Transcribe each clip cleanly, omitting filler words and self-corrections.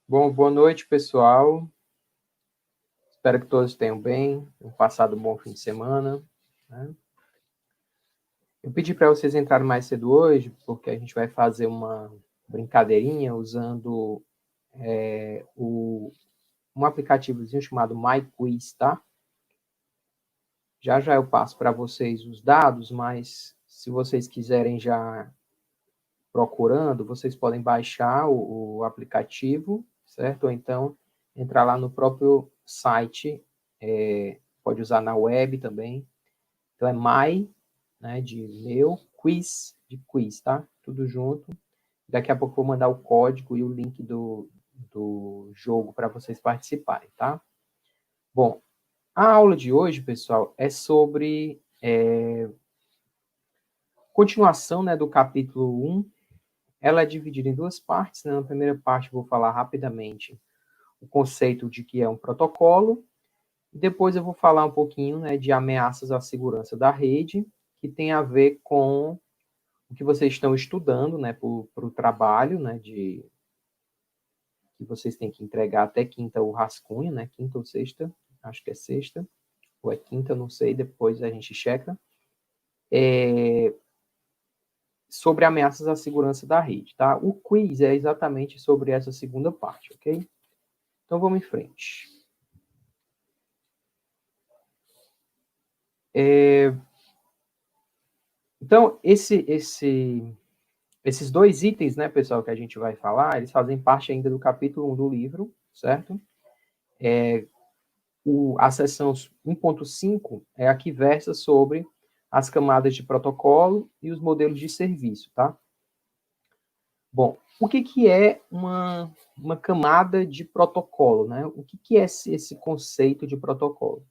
Bom, boa noite, pessoal. Espero que todos tenham bem, tenham passado um bom fim de semana, né? Eu pedi para vocês entrarem mais cedo hoje, porque a gente vai fazer uma brincadeirinha usando um aplicativozinho chamado MyQuiz, tá? Já já eu passo para vocês os dados, mas se vocês quiserem já procurando, vocês podem baixar o aplicativo, certo? Ou então entrar lá no próprio site, pode usar na web também. Então é my, né, de meu, quiz, de quiz, tá? Tudo junto. Daqui a pouco eu vou mandar o código e o link do jogo para vocês participarem, tá? Bom, a aula de hoje, pessoal, é sobre continuação, né, do capítulo 1. Ela é dividida em duas partes, né? Na primeira parte eu vou falar rapidamente o conceito de que é um protocolo, e depois eu vou falar um pouquinho, né, de ameaças à segurança da rede, que tem a ver com o que vocês estão estudando, né, para o trabalho, né, que vocês têm que entregar até quinta o rascunho, né, quinta ou sexta, acho que é sexta, ou é quinta, não sei, depois a gente checa, sobre ameaças à segurança da rede, tá? O quiz é exatamente sobre essa segunda parte, ok? Então vamos em frente. Então, esses dois itens, né, pessoal, que a gente vai falar, eles fazem parte ainda do capítulo 1 do livro, certo? A seção 1.5 é a que versa sobre as camadas de protocolo e os modelos de serviço, tá? Bom, o que é uma camada de protocolo, né? O que é esse conceito de protocolo?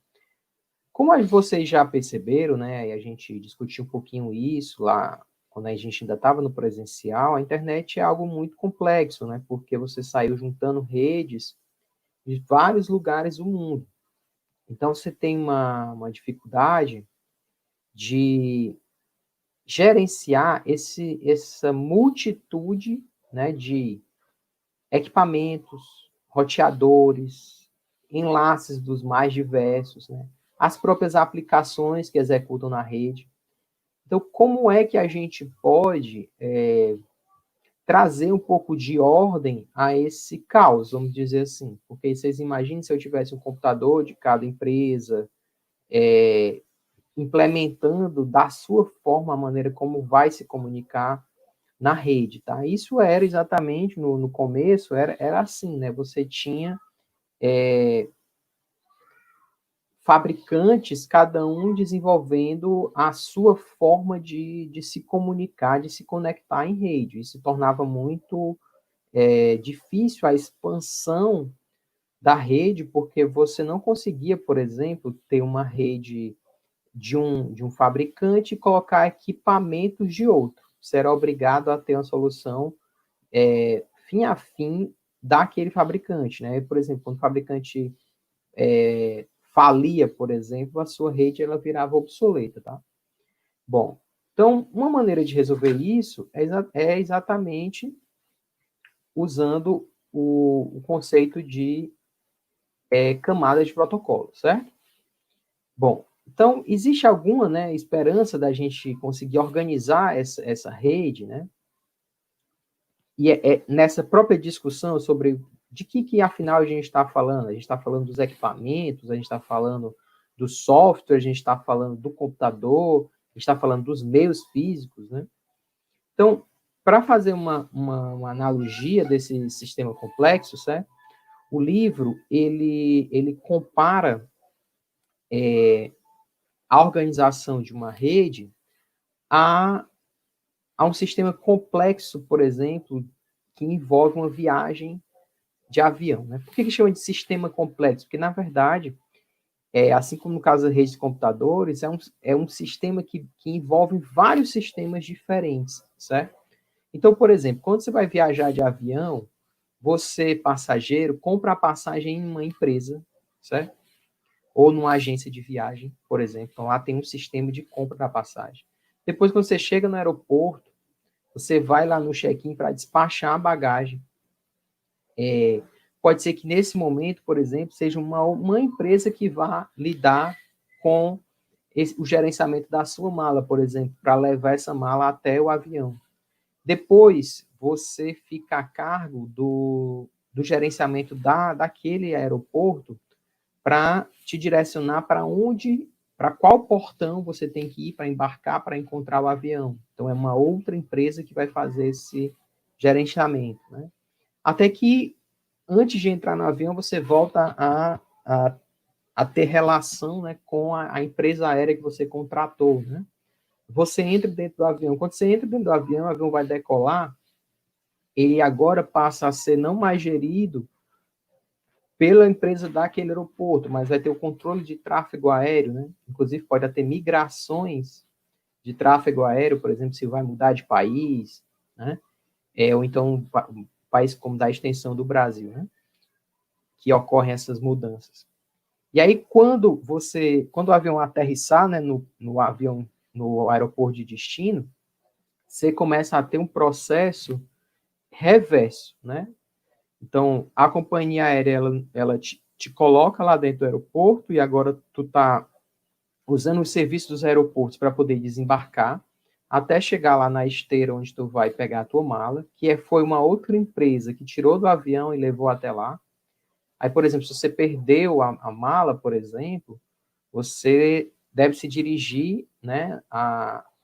Como vocês já perceberam, né, e a gente discutiu um pouquinho isso lá, quando a gente ainda estava no presencial, a internet é algo muito complexo, né, porque você saiu juntando redes de vários lugares do mundo. Então, você tem uma dificuldade de gerenciar essa multitude, né, de equipamentos, roteadores, enlaces dos mais diversos, né, as próprias aplicações que executam na rede. Então, como é que a gente pode trazer um pouco de ordem a esse caos, vamos dizer assim? Porque vocês imaginem se eu tivesse um computador de cada empresa, implementando da sua forma a maneira como vai se comunicar na rede, tá? Isso era exatamente, no começo, era assim, né? Você tinha fabricantes, cada um desenvolvendo a sua forma de se comunicar, de se conectar em rede. Isso tornava muito difícil a expansão da rede, porque você não conseguia, por exemplo, ter uma rede de um fabricante e colocar equipamentos de outro. Você era obrigado a ter uma solução fim a fim daquele fabricante, né? Por exemplo, quando o fabricante falia, por exemplo, a sua rede ela virava obsoleta, tá? Bom, então uma maneira de resolver isso é exatamente usando o conceito de camada de protocolo, certo? Bom, então existe alguma, né, esperança da gente conseguir organizar essa rede, né? E nessa própria discussão sobre de que afinal a gente está falando? A gente está falando dos equipamentos, a gente está falando do software, a gente está falando do computador, a gente está falando dos meios físicos, né? Então, para fazer uma analogia desse sistema complexo, certo? O livro, ele compara a organização de uma rede a, a um sistema complexo, por exemplo, que envolve uma viagem de avião, né? Por que chama de sistema complexo? Porque, na verdade, assim como no caso das redes de computadores, é um sistema que envolve vários sistemas diferentes, certo? Então, por exemplo, quando você vai viajar de avião, você, passageiro, compra a passagem em uma empresa, certo? Ou numa agência de viagem, por exemplo. Então, lá tem um sistema de compra da passagem. Depois, quando você chega no aeroporto, você vai lá no check-in para despachar a bagagem. pode ser que nesse momento, por exemplo, seja uma empresa que vá lidar com o gerenciamento da sua mala, por exemplo, para levar essa mala até o avião. Depois, você fica a cargo do gerenciamento daquele aeroporto para te direcionar para qual portão você tem que ir para embarcar, para encontrar o avião. Então, é uma outra empresa que vai fazer esse gerenciamento, né? Até que, antes de entrar no avião, você volta a ter relação, né, com a empresa aérea que você contratou, né? Você entra dentro do avião. Quando você entra dentro do avião, o avião vai decolar, ele agora passa a ser não mais gerido pela empresa daquele aeroporto, mas vai ter o controle de tráfego aéreo, né? Inclusive, pode ter migrações de tráfego aéreo, por exemplo, se vai mudar de país, né? Ou então um país como da extensão do Brasil, né? Que ocorrem essas mudanças. E aí, quando o avião aterrissar, né, no aeroporto de destino, você começa a ter um processo reverso, né? Então, a companhia aérea, ela te coloca lá dentro do aeroporto e agora tu tá usando os serviços dos aeroportos para poder desembarcar, até chegar lá na esteira onde tu vai pegar a tua mala, foi uma outra empresa que tirou do avião e levou até lá. Aí, por exemplo, se você perdeu a mala, por exemplo, você deve se dirigir, né,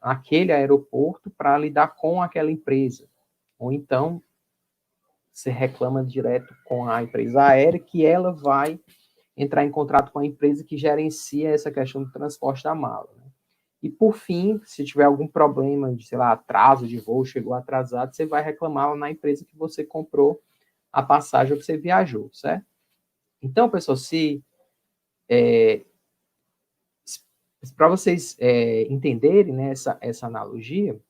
àquele aeroporto para lidar com aquela empresa. Ou então, você reclama direto com a empresa aérea, que ela vai entrar em contrato com a empresa que gerencia essa questão do transporte da mala, né? E, por fim, se tiver algum problema de, sei lá, atraso de voo, chegou atrasado, você vai reclamar na empresa que você comprou a passagem que você viajou, certo? Então, pessoal, para vocês entenderem, né, essa analogia,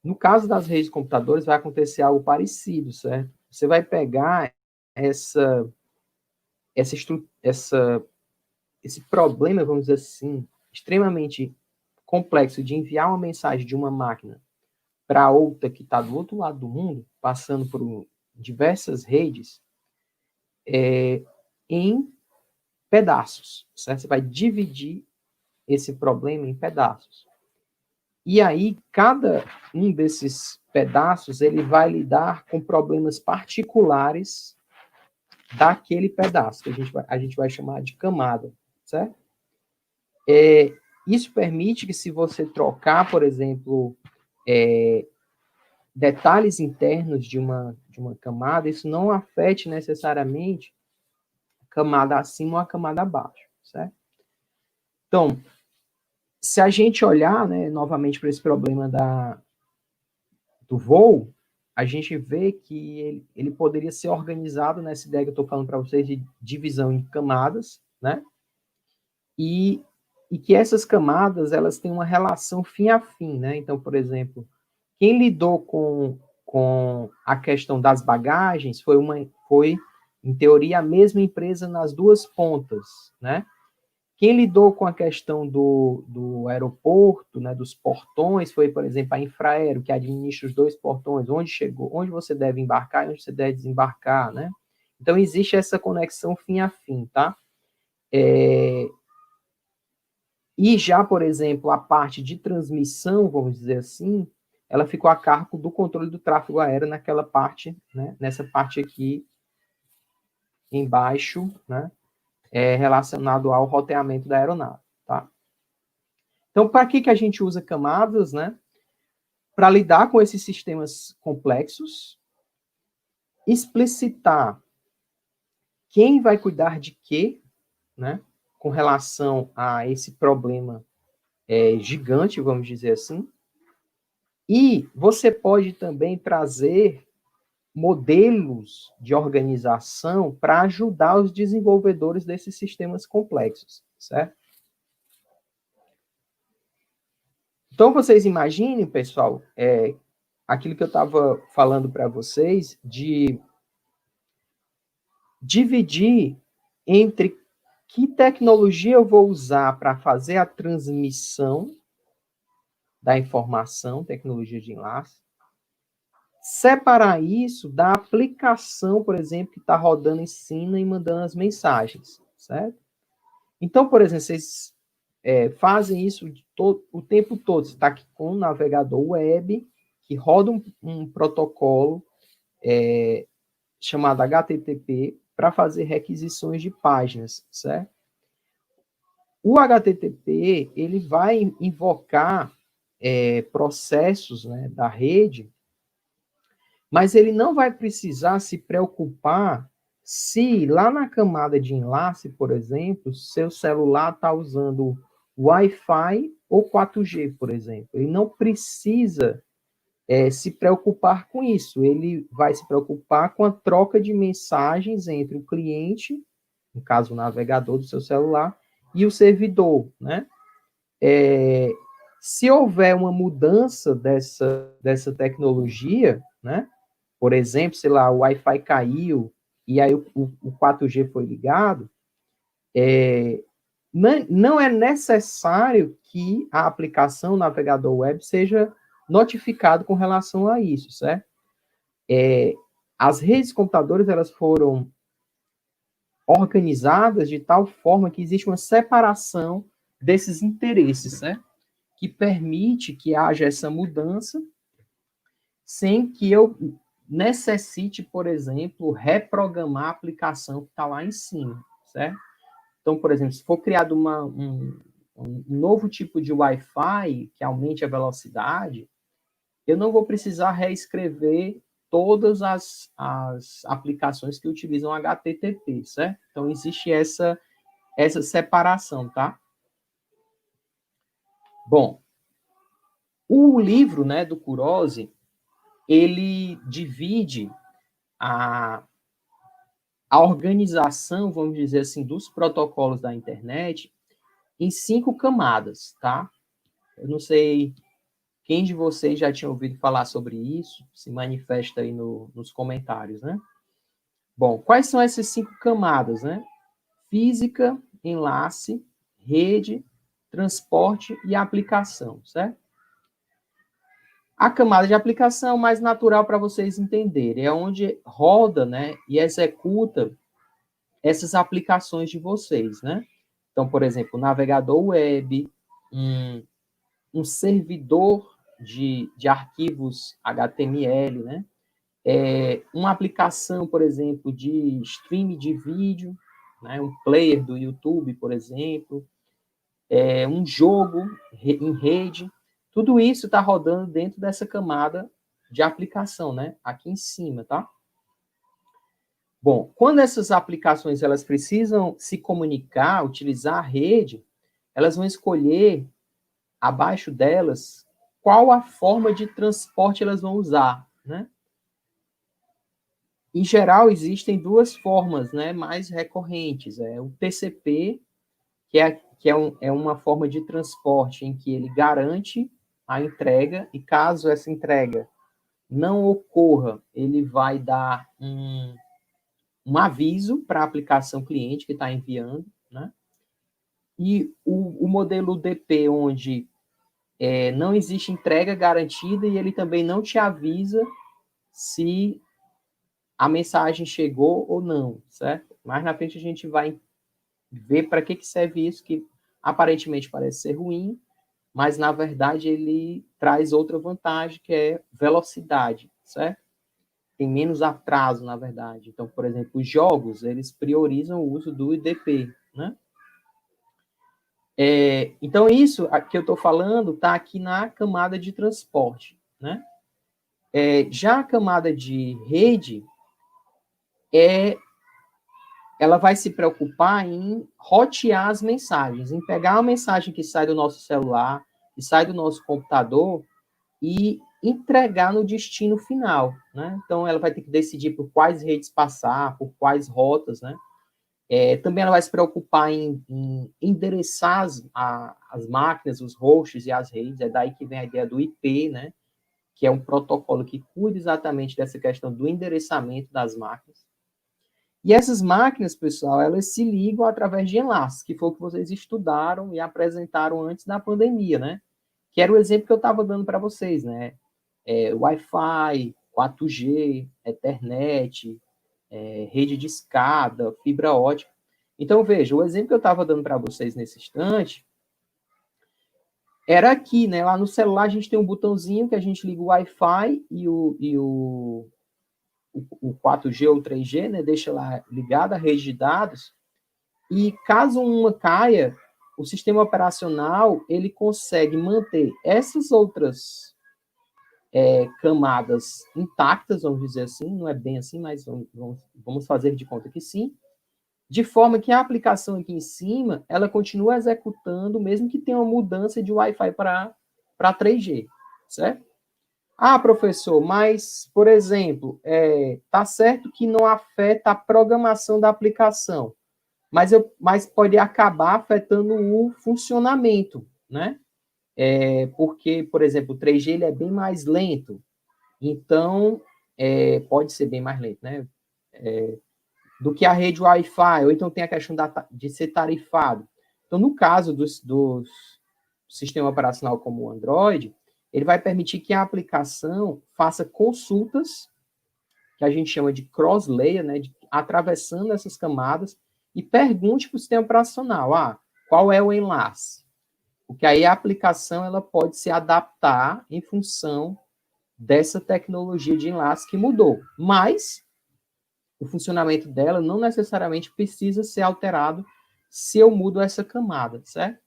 no caso das redes de computadores vai acontecer algo parecido, certo? Você vai pegar esse problema, vamos dizer assim, extremamente complexo de enviar uma mensagem de uma máquina para outra que está do outro lado do mundo, passando por diversas redes, em pedaços, certo? Você vai dividir esse problema em pedaços. E aí, cada um desses pedaços, ele vai lidar com problemas particulares daquele pedaço, que a gente vai chamar de camada, certo? Isso permite que, se você trocar, por exemplo, detalhes internos de uma camada, isso não afete necessariamente a camada acima ou a camada abaixo, certo? Então, se a gente olhar, né, novamente para esse problema do voo, a gente vê que ele poderia ser organizado nessa ideia que eu estou falando para vocês de divisão em camadas, né? E que essas camadas, elas têm uma relação fim a fim, né? Então, por exemplo, quem lidou com a questão das bagagens foi, em teoria, a mesma empresa nas duas pontas, né? Quem lidou com a questão do aeroporto, né, dos portões, foi, por exemplo, a Infraero, que administra os dois portões, onde você deve embarcar e onde você deve desembarcar, né? Então, existe essa conexão fim a fim, tá? E já, por exemplo, a parte de transmissão, vamos dizer assim, ela ficou a cargo do controle do tráfego aéreo naquela parte, né, nessa parte aqui embaixo, né, relacionado ao roteamento da aeronave, tá? Então, para que a gente usa camadas, né? Para lidar com esses sistemas complexos, explicitar quem vai cuidar de quê, né? Com relação a esse problema gigante, vamos dizer assim. E você pode também trazer modelos de organização para ajudar os desenvolvedores desses sistemas complexos, certo? Então, vocês imaginem, pessoal, aquilo que eu estava falando para vocês, de dividir entre que tecnologia eu vou usar para fazer a transmissão da informação, tecnologia de enlace, separar isso da aplicação, por exemplo, que está rodando em cima e mandando as mensagens, certo? Então, por exemplo, vocês fazem isso o tempo todo. Você está aqui com um navegador web que roda um protocolo chamado HTTP para fazer requisições de páginas, certo? O HTTP ele vai invocar processos, né, da rede, mas ele não vai precisar se preocupar se lá na camada de enlace, por exemplo, seu celular está usando Wi-Fi ou 4G, por exemplo. Ele não precisa se preocupar com isso. Ele vai se preocupar com a troca de mensagens entre o cliente, no caso o navegador do seu celular, e o servidor, né? Se houver uma mudança dessa tecnologia, né? Por exemplo, sei lá, o Wi-Fi caiu e aí o 4G foi ligado, não é necessário que a aplicação, o navegador web, seja notificado com relação a isso, certo? As redes de computadores, elas foram organizadas de tal forma que existe uma separação desses interesses, certo? Que permite que haja essa mudança sem que eu necessite, por exemplo, reprogramar a aplicação que está lá em cima, certo? Então, por exemplo, se for criado um novo tipo de Wi-Fi que aumente a velocidade, eu não vou precisar reescrever todas as aplicações que utilizam HTTP, certo? Então, existe essa separação, tá? Bom, o livro, né, do Kurose, ele divide a organização, vamos dizer assim, dos protocolos da internet em 5 camadas, tá? Eu não sei quem de vocês já tinha ouvido falar sobre isso, se manifesta aí nos comentários, né? Bom, quais são essas 5 camadas, né? Física, enlace, rede, transporte e aplicação, certo? A camada de aplicação mais natural para vocês entenderem, é onde roda, né, e executa essas aplicações de vocês, né? Então, por exemplo, navegador web, um servidor de arquivos HTML, né? Uma aplicação, por exemplo, de stream de vídeo, né? Um player do YouTube, por exemplo, um jogo em rede, tudo isso está rodando dentro dessa camada de aplicação, né? Aqui em cima, tá? Bom, quando essas aplicações elas precisam se comunicar, utilizar a rede, elas vão escolher abaixo delas qual a forma de transporte elas vão usar, né? Em geral, existem 2 formas, né, mais recorrentes. O TCP, que é uma forma de transporte em que ele garante a entrega, e caso essa entrega não ocorra, ele vai dar um aviso para a aplicação cliente que está enviando, né? E o modelo UDP, onde não existe entrega garantida e ele também não te avisa se a mensagem chegou ou não, certo? Mais na frente a gente vai ver para que serve isso, que aparentemente parece ser ruim, mas na verdade ele traz outra vantagem, que é velocidade, certo? Tem menos atraso, na verdade. Então, por exemplo, os jogos, eles priorizam o uso do IDP, né? Então, isso que eu estou falando está aqui na camada de transporte, né? Já a camada de rede, ela vai se preocupar em rotear as mensagens, em pegar a mensagem que sai do nosso celular, que sai do nosso computador e entregar no destino final, né? Então, ela vai ter que decidir por quais redes passar, por quais rotas, né? Também ela vai se preocupar em endereçar as máquinas, os hosts e as redes. É daí que vem a ideia do IP, né? Que é um protocolo que cuida exatamente dessa questão do endereçamento das máquinas. E essas máquinas, pessoal, elas se ligam através de enlaces, que foi o que vocês estudaram e apresentaram antes da pandemia, né? Que era o exemplo que eu estava dando para vocês, né? Wi-Fi, 4G, Ethernet, rede de escada, fibra ótica. Então, veja, o exemplo que eu estava dando para vocês nesse instante era aqui, né? Lá no celular a gente tem um botãozinho que a gente liga o Wi-Fi e o 4G ou 3G, né? Deixa lá ligada a rede de dados. E caso uma caia, o sistema operacional ele consegue manter essas outras camadas intactas, vamos dizer assim, não é bem assim, mas vamos fazer de conta que sim, de forma que a aplicação aqui em cima, ela continua executando, mesmo que tenha uma mudança de Wi-Fi para 3G, certo? Ah, professor, mas, por exemplo, tá certo que não afeta a programação da aplicação, mas pode acabar afetando o funcionamento, né? Porque, por exemplo, o 3G ele é bem mais lento, então pode ser bem mais lento, né? Do que a rede Wi-Fi, ou então tem a questão de ser tarifado. Então, no caso do sistema operacional como o Android, ele vai permitir que a aplicação faça consultas, que a gente chama de cross-layer, né, atravessando essas camadas, e pergunte para o sistema operacional, qual é o enlace? Porque aí a aplicação ela pode se adaptar em função dessa tecnologia de enlace que mudou. Mas o funcionamento dela não necessariamente precisa ser alterado se eu mudo essa camada, certo?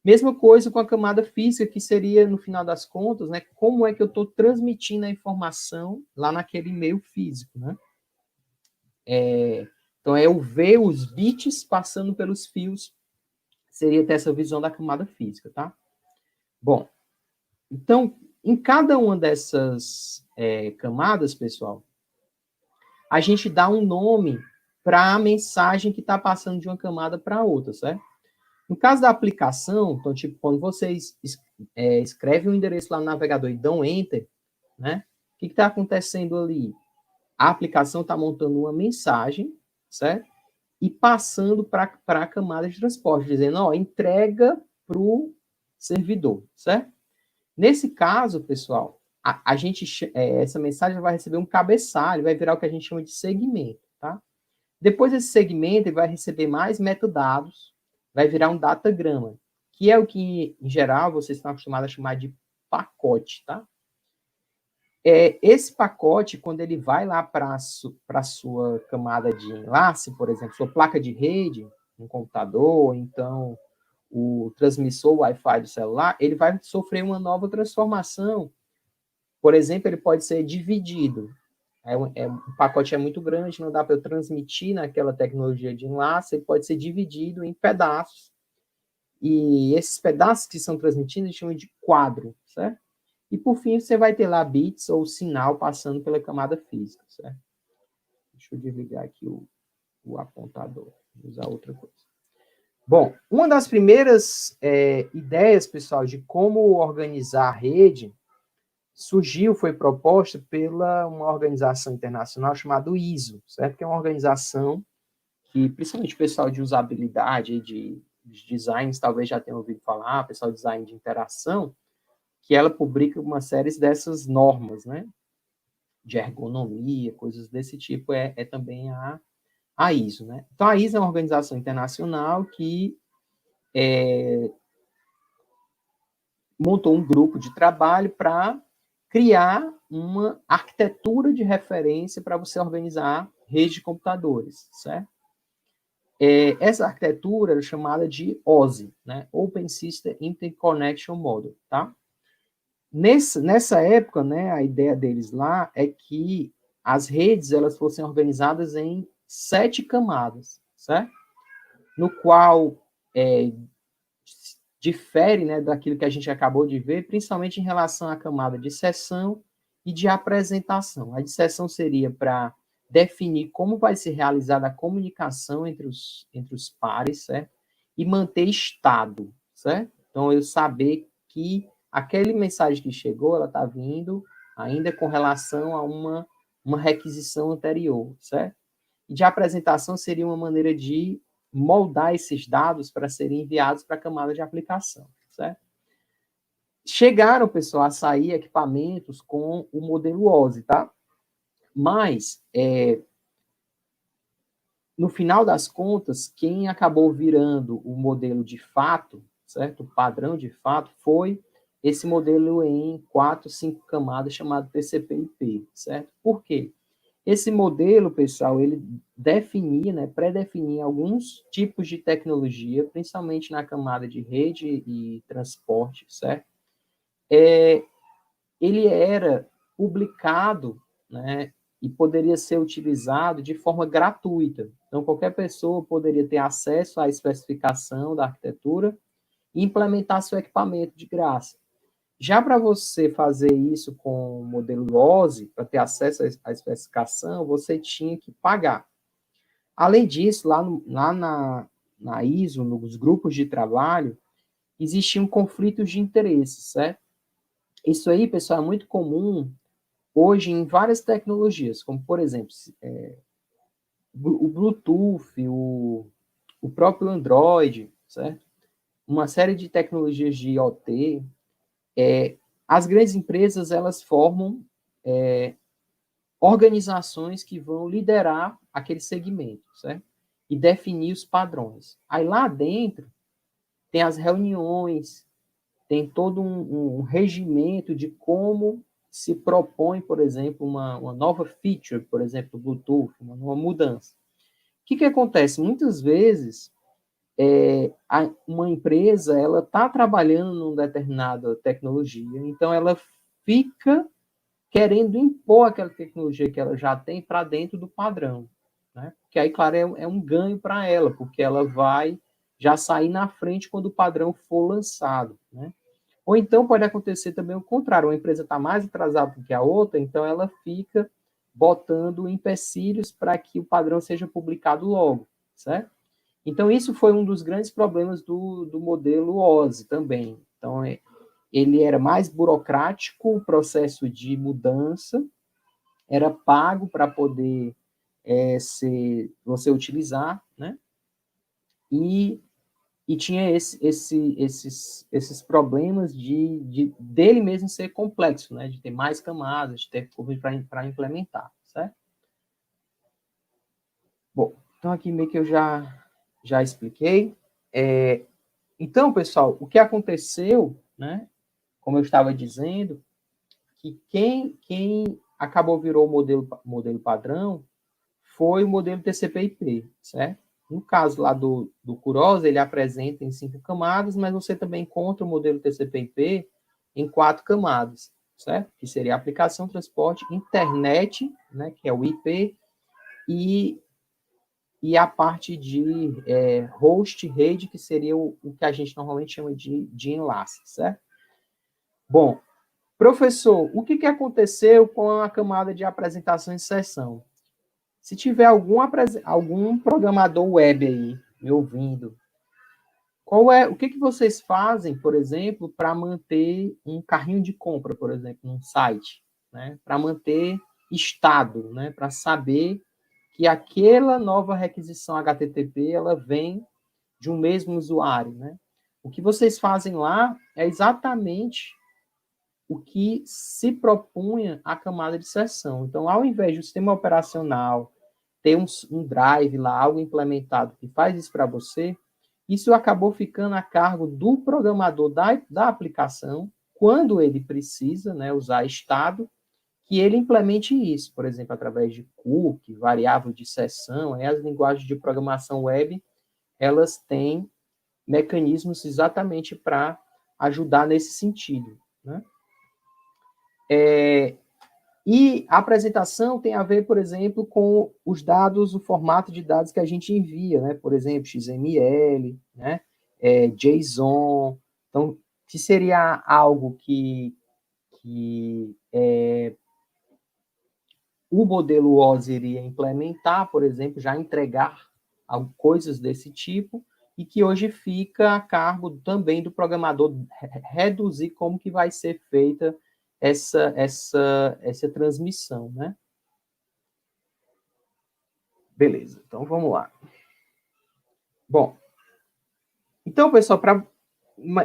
Mesma coisa com a camada física, que seria, no final das contas, né, como é que eu estou transmitindo a informação lá naquele meio físico, né? Então, eu ver os bits passando pelos fios, seria ter essa visão da camada física, tá? Bom, então, em cada uma dessas camadas, pessoal, a gente dá um nome para a mensagem que está passando de uma camada para outra, certo? No caso da aplicação, então, tipo, quando vocês escrevem um endereço lá no navegador e dão Enter, né? O que está acontecendo ali? A aplicação está montando uma mensagem, certo? E passando para a camada de transporte, dizendo, entrega para o servidor, certo? Nesse caso, pessoal, a gente, essa mensagem vai receber um cabeçalho, vai virar o que a gente chama de segmento, tá? Depois desse segmento, ele vai receber mais metadados, vai virar um datagrama, que é o que, em geral, vocês estão acostumados a chamar de pacote, tá? Esse pacote, quando ele vai lá para a sua camada de enlace, por exemplo, sua placa de rede, um computador, então o transmissor Wi-Fi do celular, ele vai sofrer uma nova transformação. Por exemplo, ele pode ser dividido. O pacote é muito grande, não dá para eu transmitir naquela tecnologia de enlace, ele pode ser dividido em pedaços. E esses pedaços que são transmitidos, a gente chama de quadro, certo? E, por fim, você vai ter lá bits ou sinal passando pela camada física, certo? Deixa eu desligar aqui o apontador, vou usar outra coisa. Bom, uma das primeiras ideias, pessoal, de como organizar a rede foi proposta pela uma organização internacional chamada ISO, certo? Que é uma organização que, principalmente o pessoal de usabilidade, de designs, talvez já tenham ouvido falar, pessoal de design de interação, que ela publica uma série dessas normas, né? De ergonomia, coisas desse tipo, também a ISO, né? Então, a ISO é uma organização internacional que montou um grupo de trabalho para criar uma arquitetura de referência para você organizar rede de computadores, certo? Essa arquitetura é chamada de OSI, né? Open System Interconnection Model, tá? Nessa época, né, a ideia deles lá é que as redes elas fossem organizadas em 7 camadas, certo? No qual difere, né, daquilo que a gente acabou de ver, principalmente em relação à camada de sessão e de apresentação. A de sessão seria para definir como vai ser realizada a comunicação entre os pares, certo? E manter estado, certo? Então, eu saber que aquela mensagem que chegou, ela está vindo ainda com relação a uma requisição anterior, certo? E de apresentação seria uma maneira de moldar esses dados para serem enviados para a camada de aplicação, certo? Chegaram, pessoal, a sair equipamentos com o modelo OSI, tá? Mas, no final das contas, quem acabou virando o modelo de fato, certo? O padrão de fato, foi esse modelo em 4, 5 camadas chamado TCP/IP, certo? Por quê? Esse modelo, pessoal, ele definia, né, pré-definia alguns tipos de tecnologia, principalmente na camada de rede e transporte, certo? Ele era publicado, né, e poderia ser utilizado de forma gratuita. Então, qualquer pessoa poderia ter acesso à especificação da arquitetura e implementar seu equipamento de graça. Já para você fazer isso com o modelo OSI, para ter acesso à especificação, você tinha que pagar. Além disso, lá na ISO, nos grupos de trabalho, existiam conflitos de interesses, certo? Isso aí, pessoal, é muito comum hoje em várias tecnologias, como, por exemplo, o Bluetooth, o próprio Android, certo? Uma série de tecnologias de IoT. As grandes empresas, elas formam organizações que vão liderar aquele segmento, certo? E definir os padrões. Aí lá dentro tem as reuniões, tem todo um regimento de como se propõe, por exemplo, uma nova feature, por exemplo, do Bluetooth, uma nova mudança. O que acontece? Muitas vezes, uma empresa ela está trabalhando numa determinada tecnologia, então ela fica querendo impor aquela tecnologia que ela já tem para dentro do padrão, né? Que aí, claro, é um ganho para ela, porque ela vai já sair na frente quando o padrão for lançado, né? Ou então pode acontecer também o contrário, uma empresa está mais atrasada do que a outra, então ela fica botando empecilhos para que o padrão seja publicado logo, certo? Então, isso foi um dos grandes problemas do modelo OSI também. Então, ele era mais burocrático, o processo de mudança era pago para poder você utilizar, né? E tinha esses problemas dele mesmo ser complexo, né? De ter mais camadas, de ter coisas para implementar, certo? Bom, então aqui meio que eu já expliquei. Então, pessoal, o que aconteceu, né? Como eu estava dizendo, que quem acabou virou o modelo padrão foi o modelo TCP/IP, certo? No caso lá do Kurosa, ele apresenta em 5 camadas, mas você também encontra o modelo TCP/IP em 4 camadas, certo? Que seria aplicação, transporte, internet, né, que é o IP, e a parte de host, rede, que seria o que a gente normalmente chama de enlace, certo? Bom, professor, o que aconteceu com a camada de apresentação e sessão? Se tiver algum programador web aí me ouvindo, o que vocês fazem, por exemplo, para manter um carrinho de compra, por exemplo, num site, né? Para manter estado, né? Para saber que aquela nova requisição HTTP ela vem de um mesmo usuário, né? O que vocês fazem lá é exatamente o que se propunha a camada de sessão. Então, ao invés do sistema operacional ter um drive lá, algo implementado que faz isso para você, isso acabou ficando a cargo do programador da aplicação, quando ele precisa, né, usar estado, que ele implemente isso, por exemplo, através de cookie, variável de sessão. As linguagens de programação web, elas têm mecanismos exatamente para ajudar nesse sentido, né? E a apresentação tem a ver, por exemplo, com os dados, o formato de dados que a gente envia, né? Por exemplo, XML, né? JSON. Então, que seria algo que o modelo OSI iria implementar, por exemplo, já entregar coisas desse tipo, e que hoje fica a cargo também do programador reduzir como que vai ser feita essa transmissão, né? Beleza, então vamos lá. Bom, então, pessoal,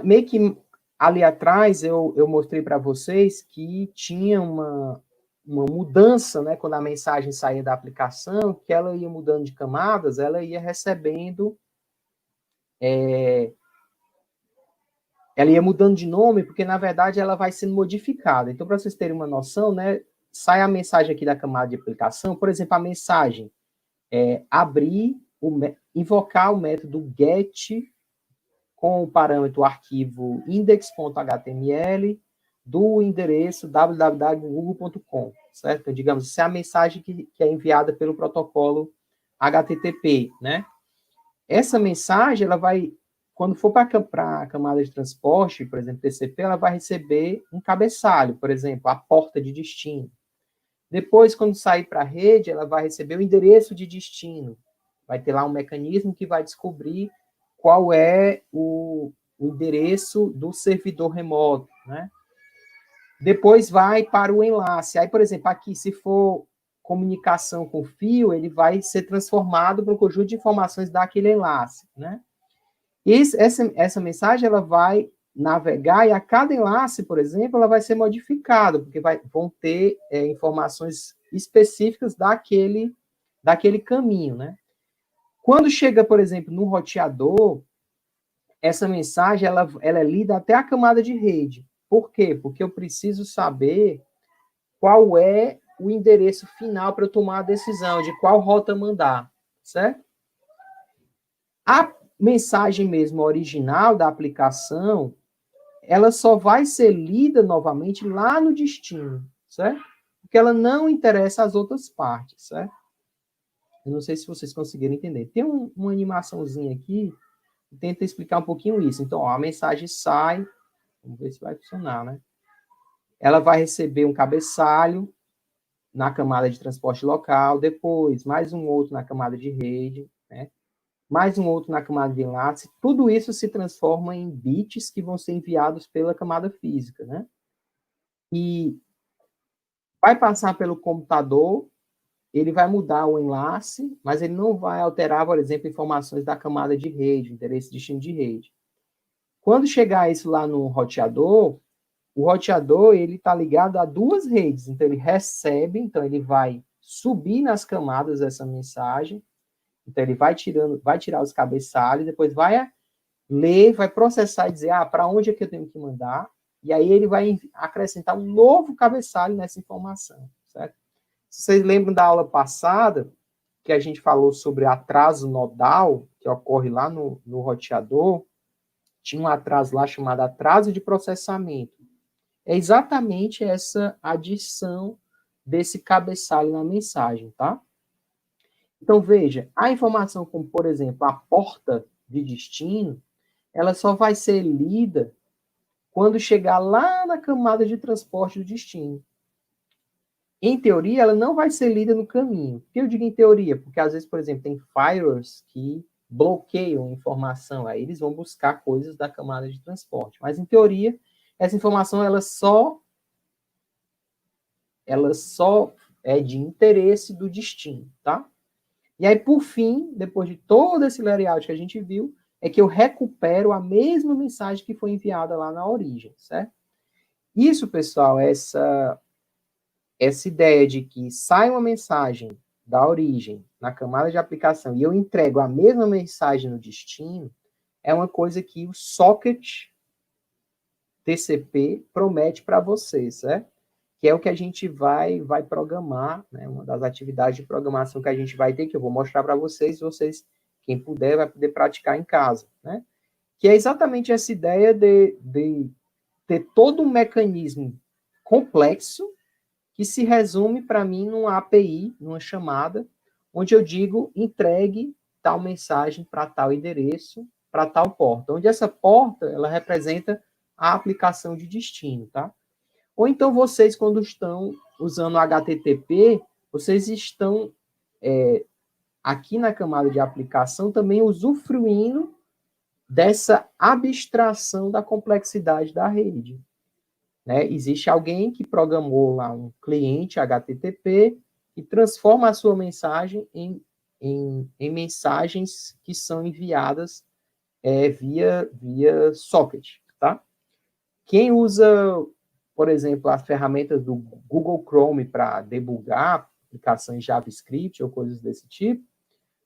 meio que ali atrás eu mostrei para vocês que tinha uma mudança, né, quando a mensagem saía da aplicação, que ela ia mudando de camadas, ela ia recebendo, ela ia mudando de nome, porque, na verdade, ela vai sendo modificada. Então, para vocês terem uma noção, né, sai a mensagem aqui da camada de aplicação, por exemplo, a mensagem abrir, invocar o método get com o parâmetro arquivo index.html do endereço www.google.com, certo? Então, digamos, essa é a mensagem que é enviada pelo protocolo HTTP, né? Essa mensagem, ela vai, quando for para a camada de transporte, por exemplo, TCP, ela vai receber um cabeçalho, por exemplo, a porta de destino. Depois, quando sair para a rede, ela vai receber o endereço de destino. Vai ter lá um mecanismo que vai descobrir qual é o endereço do servidor remoto, né? Depois vai para o enlace. Aí, por exemplo, aqui, se for comunicação com fio, ele vai ser transformado para um conjunto de informações daquele enlace, né? Essa mensagem, ela vai navegar e a cada enlace, por exemplo, ela vai ser modificada, porque vão ter informações específicas daquele caminho, né? Quando chega, por exemplo, no roteador, essa mensagem ela é lida até a camada de rede. Por quê? Porque eu preciso saber qual é o endereço final para eu tomar a decisão de qual rota mandar, certo? A mensagem mesmo original da aplicação, ela só vai ser lida novamente lá no destino, certo? Porque ela não interessa às outras partes, certo? Eu não sei se vocês conseguiram entender. Tem uma animaçãozinha aqui que tenta explicar um pouquinho isso. Então, ó, a mensagem sai, vamos ver se vai funcionar, né? Ela vai receber um cabeçalho na camada de transporte local, depois mais um outro na camada de rede, né? Mais um outro na camada de enlace. Tudo isso se transforma em bits que vão ser enviados pela camada física, né? E vai passar pelo computador, ele vai mudar o enlace, mas ele não vai alterar, por exemplo, informações da camada de rede, endereço de destino de rede. Quando chegar isso lá no roteador, o roteador ele está ligado a duas redes, então ele recebe, então ele vai subir nas camadas essa mensagem, então ele vai tirar os cabeçalhos, depois vai ler, vai processar e dizer, para onde é que eu tenho que mandar, e aí ele vai acrescentar um novo cabeçalho nessa informação, certo? Se vocês lembram da aula passada, que a gente falou sobre atraso nodal, que ocorre lá no roteador, tinha um atraso lá chamado atraso de processamento. É exatamente essa adição desse cabeçalho na mensagem, tá? Então, veja, a informação como, por exemplo, a porta de destino, ela só vai ser lida quando chegar lá na camada de transporte do destino. Em teoria, ela não vai ser lida no caminho. Por que eu digo em teoria? Porque, às vezes, por exemplo, tem firewalls que bloqueiam informação, aí eles vão buscar coisas da camada de transporte. Mas, em teoria, essa informação ela só é de interesse do destino, tá? E aí, por fim, depois de todo esse layout que a gente viu, é que eu recupero a mesma mensagem que foi enviada lá na origem, certo? Isso, pessoal, essa ideia de que sai uma mensagem da origem na camada de aplicação e eu entrego a mesma mensagem no destino, é uma coisa que o socket TCP promete para vocês, certo? Que é o que a gente vai programar, né? Uma das atividades de programação que a gente vai ter, que eu vou mostrar para vocês, quem puder, vai poder praticar em casa, né? Que é exatamente essa ideia de ter todo um mecanismo complexo que se resume para mim numa API, numa chamada, onde eu digo entregue tal mensagem para tal endereço, para tal porta. Onde essa porta, ela representa a aplicação de destino, tá? Ou então vocês, quando estão usando o HTTP, vocês estão aqui na camada de aplicação também usufruindo dessa abstração da complexidade da rede. Né? Existe alguém que programou lá um cliente HTTP e transforma a sua mensagem em mensagens que são enviadas via socket, tá? Quem usa, por exemplo, as ferramentas do Google Chrome para debugar aplicações JavaScript ou coisas desse tipo,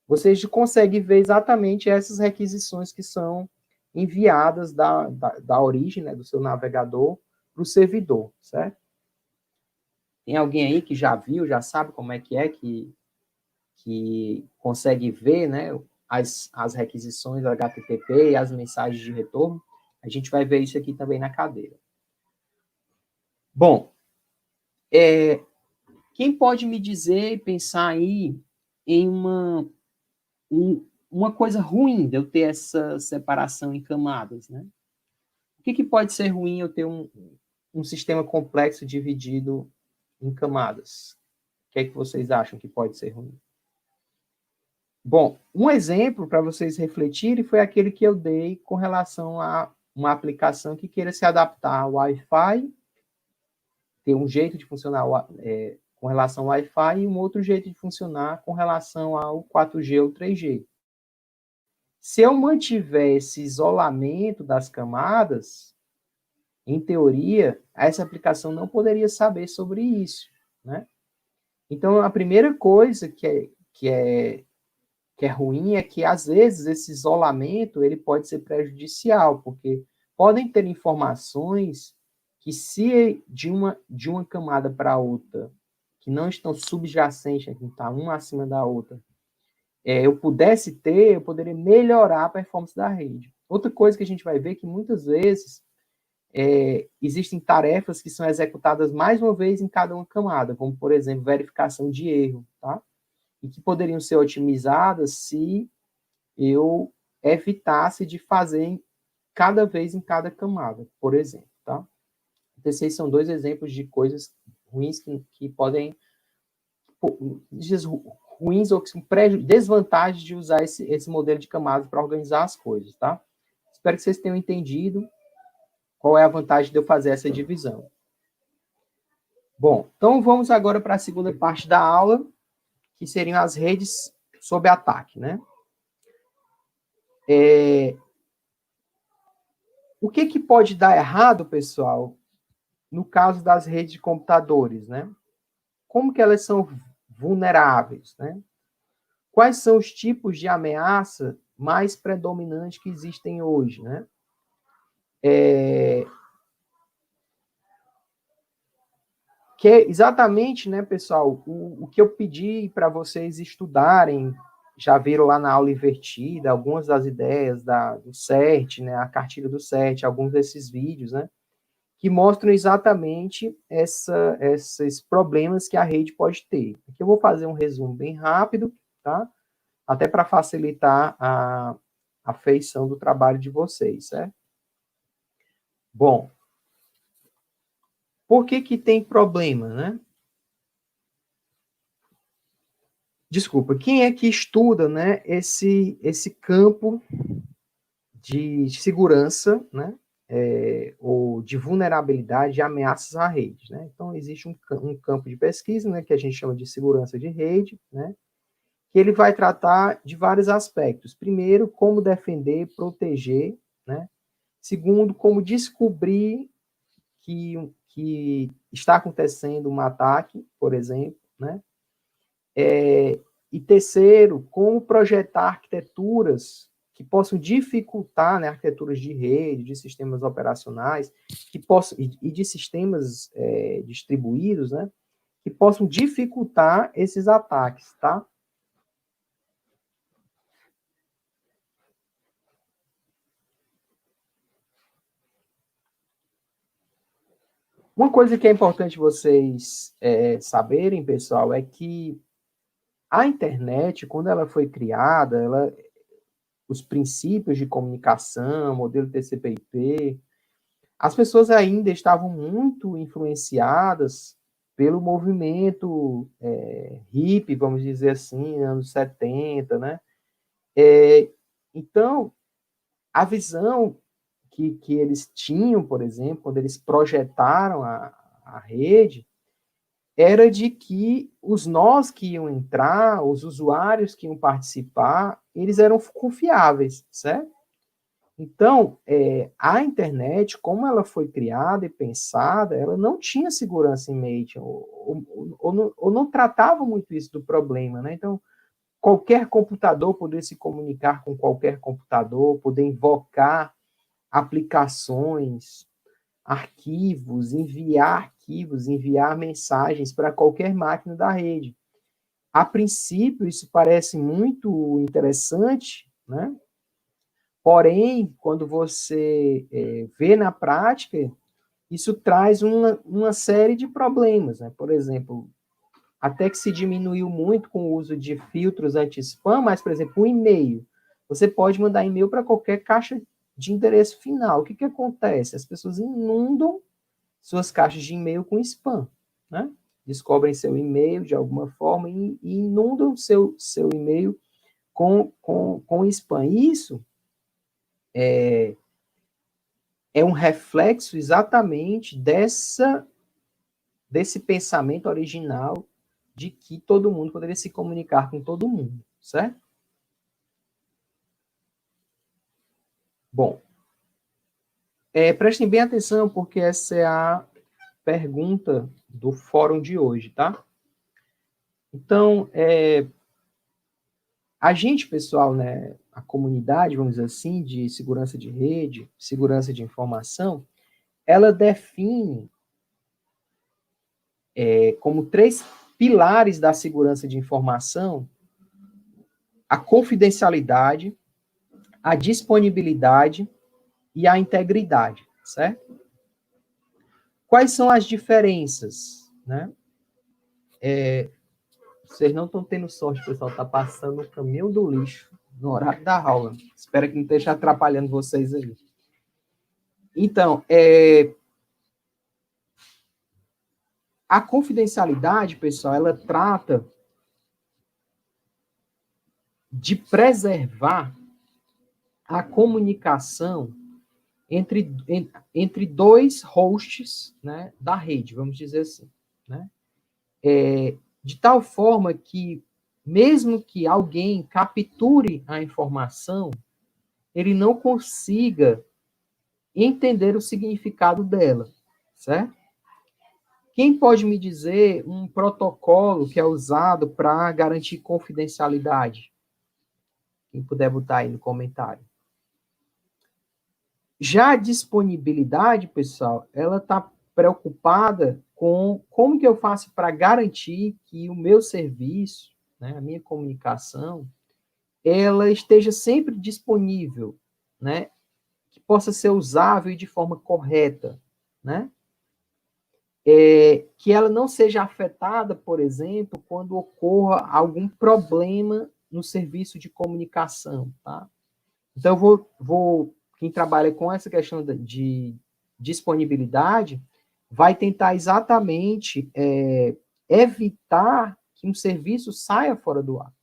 vocês conseguem ver exatamente essas requisições que são enviadas da origem, né, do seu navegador para o servidor, certo? Tem alguém aí que já viu, já sabe como é que consegue ver, né, as requisições HTTP e as mensagens de retorno? A gente vai ver isso aqui também na cadeira. Bom, quem pode me dizer e pensar aí em uma coisa ruim de eu ter essa separação em camadas, né? O que pode ser ruim eu ter um sistema complexo dividido em camadas? O que é que vocês acham que pode ser ruim? Bom, um exemplo para vocês refletirem foi aquele que eu dei com relação a uma aplicação que queira se adaptar ao Wi-Fi, ter um jeito de funcionar com relação ao Wi-Fi e um outro jeito de funcionar com relação ao 4G ou 3G. Se eu mantiver esse isolamento das camadas, em teoria, essa aplicação não poderia saber sobre isso, né? Então, a primeira coisa que é ruim é que, às vezes, esse isolamento ele pode ser prejudicial, porque podem ter informações que, se de uma camada para outra, que não estão subjacentes, que está uma acima da outra, eu pudesse ter, eu poderia melhorar a performance da rede. Outra coisa que a gente vai ver é que, muitas vezes, existem tarefas que são executadas mais uma vez em cada uma camada, como, por exemplo, verificação de erro, tá? E que poderiam ser otimizadas se eu evitasse de fazer cada vez em cada camada, por exemplo, tá? Então, esses são dois exemplos de coisas ruins que podem... ruins ou desvantagens de usar esse modelo de camadas para organizar as coisas, tá? Espero que vocês tenham entendido qual é a vantagem de eu fazer essa divisão. Bom, então vamos agora para a segunda parte da aula, que seriam as redes sob ataque, né? O que pode dar errado, pessoal, no caso das redes de computadores, né? Como que elas são vulneráveis, né? Quais são os tipos de ameaça mais predominantes que existem hoje, né? Que é exatamente, né, pessoal, o que eu pedi para vocês estudarem, já viram lá na aula invertida, algumas das ideias do CERT, né, a cartilha do CERT, alguns desses vídeos, né, que mostram exatamente esses problemas que a rede pode ter. Aqui eu vou fazer um resumo bem rápido, tá? Até para facilitar a feição do trabalho de vocês, certo? Bom, por que tem problema, né? Desculpa, quem é que estuda, né, esse campo de segurança, né, ou de vulnerabilidade de ameaças à rede, né? Então, existe um campo de pesquisa, né, que a gente chama de segurança de rede, né, que ele vai tratar de vários aspectos. Primeiro, como defender, proteger, né? Segundo, como descobrir que está acontecendo um ataque, por exemplo, né? E terceiro, como projetar arquiteturas que possam dificultar, né, arquiteturas de rede, de sistemas operacionais, que possam, e de sistemas distribuídos, né, que possam dificultar esses ataques, tá? Uma coisa que é importante vocês saberem, pessoal, é que a internet, quando ela foi criada, os princípios de comunicação, modelo TCP/IP, as pessoas ainda estavam muito influenciadas pelo movimento hippie, vamos dizer assim, anos 70, né? Então, a visão que eles tinham, por exemplo, quando eles projetaram a rede, era de que os nós que iam entrar, os usuários que iam participar, eles eram confiáveis, certo? Então, a internet, como ela foi criada e pensada, ela não tinha segurança em mente, ou não tratava muito isso do problema, né? Então, qualquer computador poder se comunicar com qualquer computador, poder invocar aplicações, arquivos, enviar mensagens para qualquer máquina da rede. A princípio, isso parece muito interessante, né? Porém, quando você vê na prática, isso traz uma série de problemas, né? Por exemplo, até que se diminuiu muito com o uso de filtros anti-spam, mas, por exemplo, o e-mail. Você pode mandar e-mail para qualquer caixa de endereço final. O que acontece? As pessoas inundam suas caixas de e-mail com spam, né? Descobrem seu e-mail de alguma forma e inundam seu e-mail com spam. Isso é um reflexo exatamente desse pensamento original de que todo mundo poderia se comunicar com todo mundo, certo? Bom, prestem bem atenção, porque essa é a pergunta do fórum de hoje, tá? Então, a gente, pessoal, né, a comunidade, vamos dizer assim, de segurança de rede, segurança de informação, ela define como 3 pilares da segurança de informação a confidencialidade, a disponibilidade e a integridade, certo? Quais são as diferenças, né? Vocês não estão tendo sorte, pessoal, tá passando o caminhão do lixo no horário da aula. Espero que não esteja atrapalhando vocês aí. Então, a confidencialidade, pessoal, ela trata de preservar a comunicação entre dois hosts, né, da rede, vamos dizer assim, né? De tal forma que, mesmo que alguém capture a informação, ele não consiga entender o significado dela, certo? Quem pode me dizer um protocolo que é usado para garantir confidencialidade? Quem puder botar aí no comentário. Já a disponibilidade, pessoal, ela está preocupada com como que eu faço para garantir que o meu serviço, né, a minha comunicação, ela esteja sempre disponível, né, que possa ser usável e de forma correta, né? Que ela não seja afetada, por exemplo, quando ocorra algum problema no serviço de comunicação, tá? Então, quem trabalha com essa questão de disponibilidade vai tentar exatamente evitar que um serviço saia fora do ar.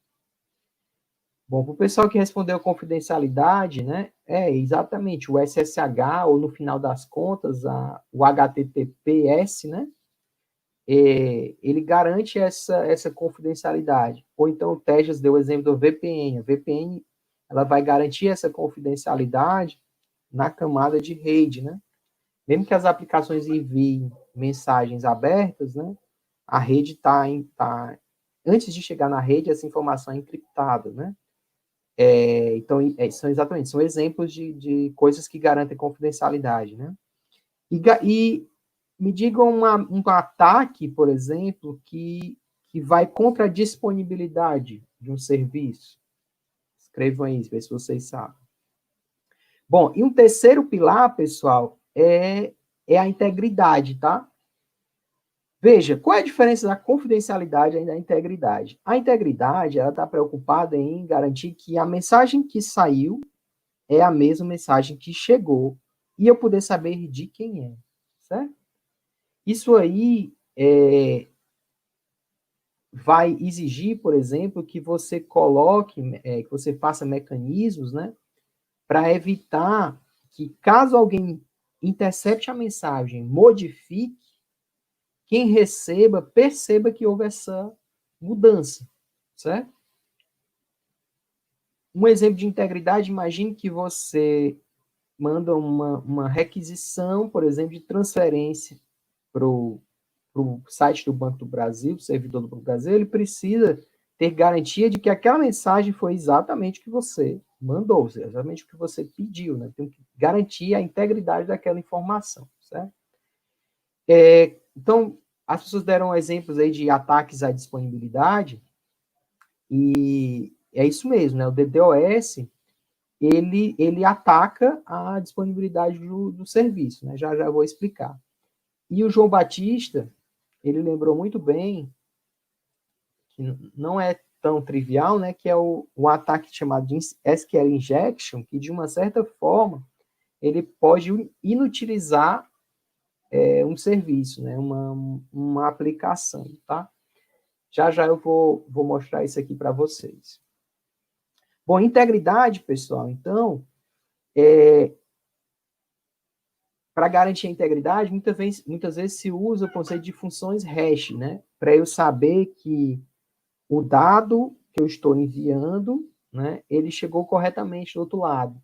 Bom, para o pessoal que respondeu confidencialidade, né, exatamente o SSH, ou no final das contas, o HTTPS, né, ele garante essa confidencialidade. Ou então o Tejas deu o exemplo do VPN. A VPN ela vai garantir essa confidencialidade na camada de rede, né? Mesmo que as aplicações enviem mensagens abertas, né? A rede antes de chegar na rede, essa informação é encriptada, né? Então, são exemplos de coisas que garantem confidencialidade, né? E me digam um ataque, por exemplo, que vai contra a disponibilidade de um serviço. Escrevam aí, vê se vocês sabem. Bom, e um terceiro pilar, pessoal, é a integridade, tá? Veja, qual é a diferença da confidencialidade e da integridade? A integridade, ela está preocupada em garantir que a mensagem que saiu é a mesma mensagem que chegou e eu poder saber de quem é, certo? Isso aí vai exigir, por exemplo, que você coloque, que você faça mecanismos, né, para evitar que, caso alguém intercepte a mensagem, modifique, quem receba perceba que houve essa mudança, certo? Um exemplo de integridade, imagine que você manda uma requisição, por exemplo, de transferência para o site do Banco do Brasil, o servidor do Banco do Brasil, ele precisa ter garantia de que aquela mensagem foi exatamente o que você mandou, exatamente o que você pediu, né? Tem que garantir a integridade daquela informação, certo? Então, as pessoas deram exemplos aí de ataques à disponibilidade, e é isso mesmo, né? O DDoS, ele ataca a disponibilidade do serviço, né? Já vou explicar. E o João Batista, ele lembrou muito bem, que não é tão trivial, né? Que é o ataque chamado de SQL Injection, que de uma certa forma, ele pode inutilizar um serviço, né? Uma aplicação, tá? Já eu vou mostrar isso aqui para vocês. Bom, integridade, pessoal, então, para garantir a integridade, muitas vezes se usa o conceito de funções hash, né? Para eu saber que o dado que eu estou enviando, né, ele chegou corretamente do outro lado.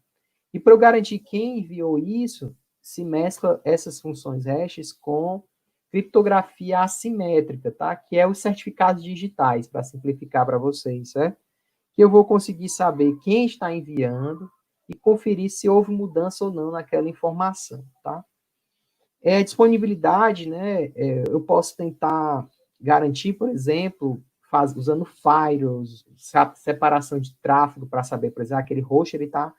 E para eu garantir quem enviou isso, se mescla essas funções hashes com criptografia assimétrica, tá? Que é os certificados digitais, para simplificar para vocês, certo? Que eu vou conseguir saber quem está enviando e conferir se houve mudança ou não naquela informação, tá? Disponibilidade, né? Eu posso tentar garantir, por exemplo, usando firewalls, separação de tráfego para saber, por exemplo, aquele host ele está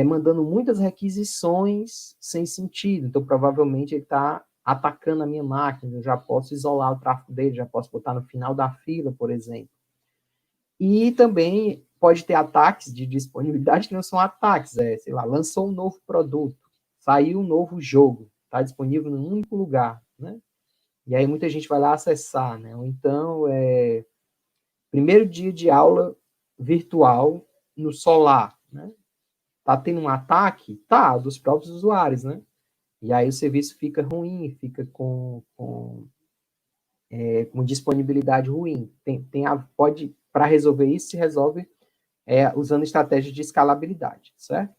mandando muitas requisições sem sentido, então provavelmente ele está atacando a minha máquina, eu já posso isolar o tráfego dele, já posso botar no final da fila, por exemplo. E também pode ter ataques de disponibilidade que não são ataques, sei lá, lançou um novo produto, saiu um novo jogo, está disponível num único lugar, né? E aí muita gente vai lá acessar, né? Ou então, primeiro dia de aula virtual no Solar, né? Tá tendo um ataque? Tá, dos próprios usuários, né? E aí o serviço fica ruim, fica com disponibilidade ruim. Pode, para resolver isso, se resolve usando estratégias de escalabilidade, certo?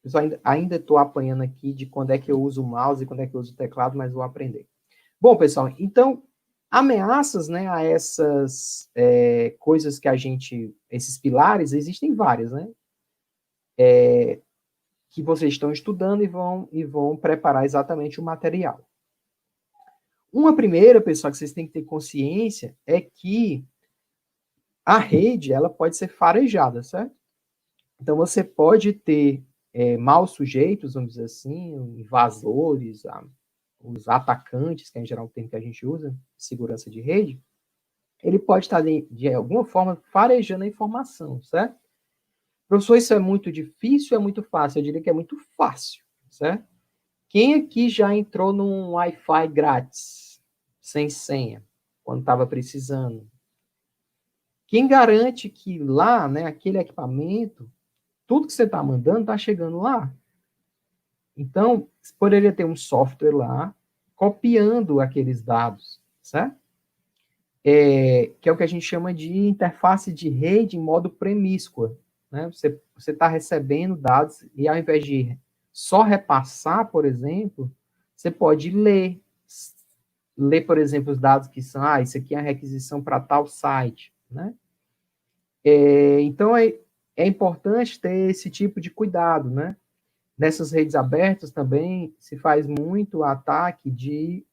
Pessoal, ainda estou apanhando aqui de quando é que eu uso o mouse e quando é que eu uso o teclado, mas vou aprender. Bom, pessoal, então, ameaças, né, a essas coisas que esses pilares, existem várias, né? Que vocês estão estudando e vão preparar exatamente o material. Uma primeira, pessoal, que vocês têm que ter consciência é que a rede, ela pode ser farejada, certo? Então, você pode ter maus sujeitos, vamos dizer assim, invasores, os atacantes, que é em geral o termo que a gente usa, segurança de rede, ele pode estar, de alguma forma, farejando a informação, certo? Professor, isso é muito difícil ou é muito fácil? Eu diria que é muito fácil, certo? Quem aqui já entrou num Wi-Fi grátis, sem senha, quando estava precisando? Quem garante que lá, né, aquele equipamento, tudo que você está mandando está chegando lá? Então, poderia ter um software lá copiando aqueles dados, certo? Que é o que a gente chama de interface de rede em modo promíscua, né? Você está recebendo dados e ao invés de só repassar, por exemplo, você pode ler, por exemplo, os dados que são, isso aqui é a requisição para tal site, né? Então, é importante ter esse tipo de cuidado, né? Nessas redes abertas também se faz muito ataque de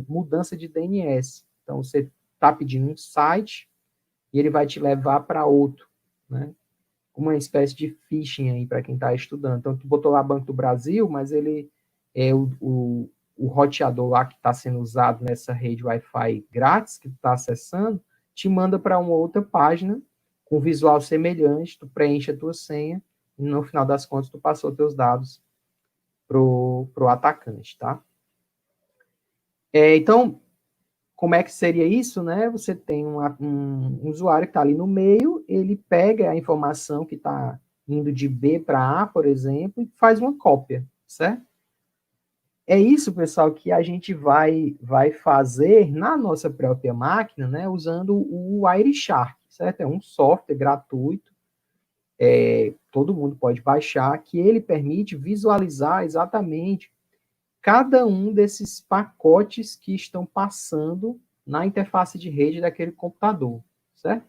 mudança de DNS. Então, você está pedindo um site e ele vai te levar para outro, né? Uma espécie de phishing aí para quem está estudando. Então, tu botou lá Banco do Brasil, mas ele é o roteador lá que está sendo usado nessa rede Wi-Fi grátis que tu está acessando, te manda para uma outra página com visual semelhante, tu preenche a tua senha e no final das contas tu passou teus dados pro atacante, tá? Então, como é que seria isso, né? Você tem um usuário que está ali no meio, ele pega a informação que está indo de B para A, por exemplo, e faz uma cópia, certo? É isso, pessoal, que a gente vai fazer na nossa própria máquina, né? Usando o Wireshark, certo? É um software gratuito todo mundo pode baixar, que ele permite visualizar exatamente cada um desses pacotes que estão passando na interface de rede daquele computador, certo?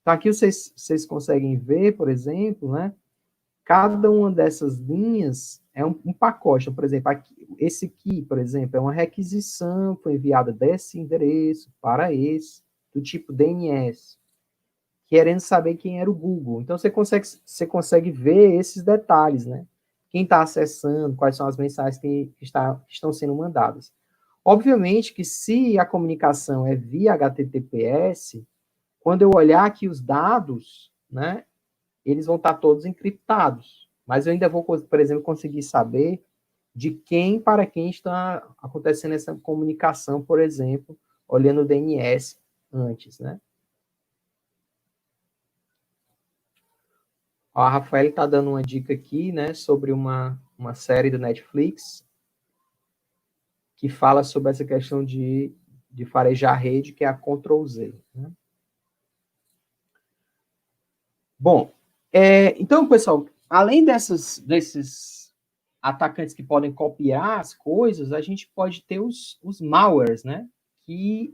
Então, aqui vocês conseguem ver, por exemplo, né? Cada uma dessas linhas é um pacote. Então, por exemplo, esse aqui, por exemplo, é uma requisição, foi enviada desse endereço para esse, do tipo DNS, querendo saber quem era o Google. Então, você consegue ver esses detalhes, né? Quem está acessando, quais são as mensagens que estão sendo mandadas. Obviamente que se a comunicação é via HTTPS, quando eu olhar aqui os dados, né, eles vão estar todos encriptados. Mas eu ainda vou, por exemplo, conseguir saber de quem para quem está acontecendo essa comunicação, por exemplo, olhando o DNS antes, né? Ó, a Rafael está dando uma dica aqui, né, sobre uma série do Netflix que fala sobre essa questão de farejar a rede, que é a Ctrl+Z. Né? Bom, então, pessoal, além desses atacantes que podem copiar as coisas, a gente pode ter os malwares, né? Que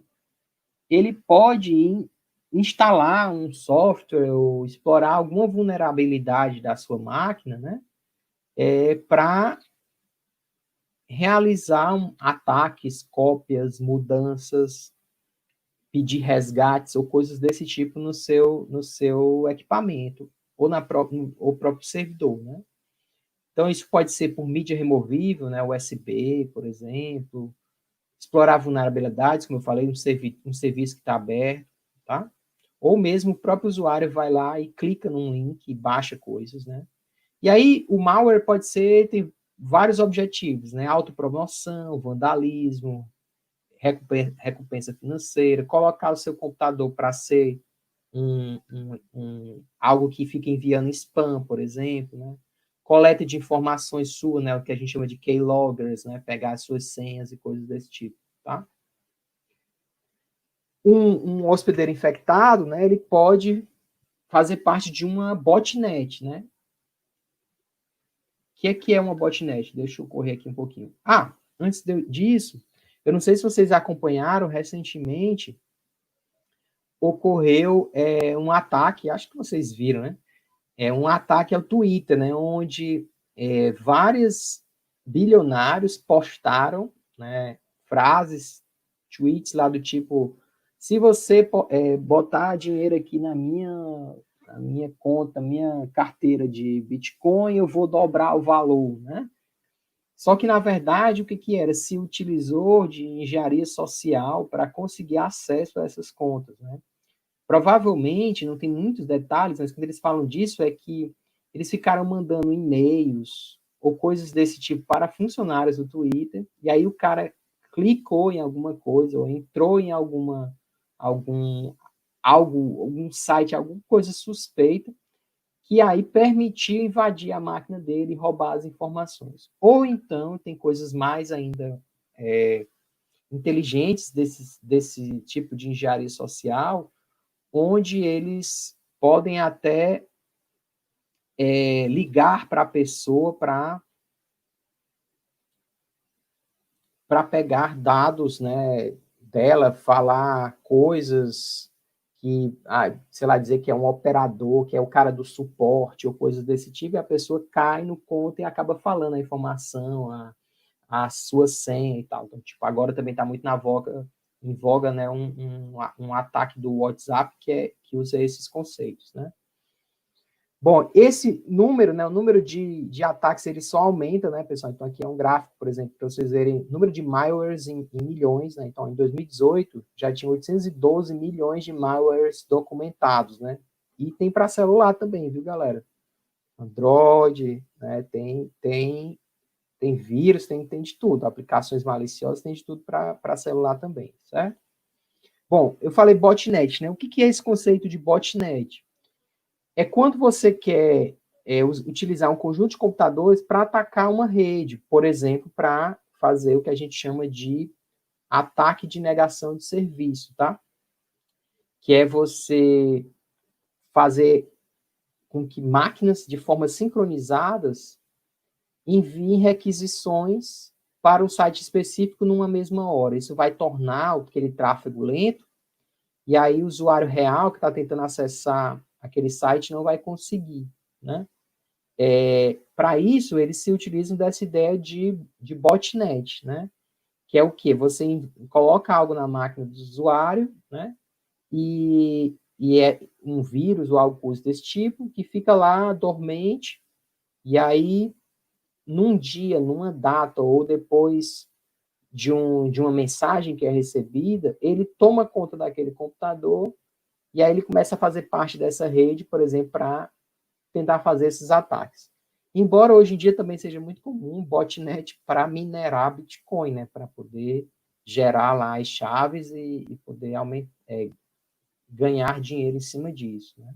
ele pode instalar um software ou explorar alguma vulnerabilidade da sua máquina, né? Para realizar ataques, cópias, mudanças, pedir resgates ou coisas desse tipo no seu equipamento ou no próprio servidor, né? Então, isso pode ser por mídia removível, né, USB, por exemplo, explorar vulnerabilidades, como eu falei, um serviço que está aberto, tá? Ou mesmo o próprio usuário vai lá e clica num link e baixa coisas, né? E aí, o malware tem vários objetivos, né? Autopromoção, vandalismo, recompensa financeira, colocar o seu computador para ser algo que fica enviando spam, por exemplo, né? Coleta de informações sua, né? O que a gente chama de keyloggers, né? Pegar as suas senhas e coisas desse tipo, tá? Um hospedeiro infectado, né? Ele pode fazer parte de uma botnet, né? O que é uma botnet? Deixa eu correr aqui um pouquinho. Antes disso, eu não sei se vocês acompanharam recentemente, ocorreu um ataque, acho que vocês viram, né? Um ataque ao Twitter, né? Onde vários bilionários postaram, né, frases, tweets lá do tipo: se você botar dinheiro aqui na minha conta, minha carteira de Bitcoin, eu vou dobrar o valor, né? Só que, na verdade, o que era? Se utilizou de engenharia social para conseguir acesso a essas contas, né? Provavelmente, não tem muitos detalhes, mas quando eles falam disso é que eles ficaram mandando e-mails ou coisas desse tipo para funcionários do Twitter, e aí o cara clicou em alguma coisa ou entrou em algum site, alguma coisa suspeita, que aí permitiu invadir a máquina dele e roubar as informações. Ou então, tem coisas mais ainda inteligentes desse tipo de engenharia social, onde eles podem até ligar para a pessoa para pegar dados, né, dela, falar coisas que, sei lá, dizer que é um operador, que é o cara do suporte ou coisas desse tipo, e a pessoa cai no conto e acaba falando a informação, a sua senha e tal. Então, tipo, agora também está muito em voga, né, um ataque do WhatsApp que usa esses conceitos, né? Bom, esse número, né, o número de ataques, ele só aumenta, né, pessoal? Então, aqui é um gráfico, por exemplo, para vocês verem, número de malwares em milhões, né? Então, em 2018, já tinha 812 milhões de malwares documentados, né? E tem para celular também, viu, galera? Android, né, tem vírus, tem de tudo. Aplicações maliciosas, tem de tudo para celular também, certo? Bom, eu falei botnet, né? O que é esse conceito de botnet? É quando você quer utilizar um conjunto de computadores para atacar uma rede, por exemplo, para fazer o que a gente chama de ataque de negação de serviço, tá? Que é você fazer com que máquinas de forma sincronizadas enviem requisições para um site específico numa mesma hora. Isso vai tornar aquele tráfego lento, e aí o usuário real que está tentando acessar aquele site não vai conseguir, né? Para isso, eles se utilizam dessa ideia de botnet, né? Que é o quê? Você coloca algo na máquina do usuário, né? E é um vírus ou algo desse tipo, que fica lá dormente, e aí, num dia, numa data, ou depois de uma mensagem que é recebida, ele toma conta daquele computador, e aí ele começa a fazer parte dessa rede, por exemplo, para tentar fazer esses ataques. Embora hoje em dia também seja muito comum botnet para minerar Bitcoin, né, para poder gerar lá as chaves e poder ganhar dinheiro em cima disso, né?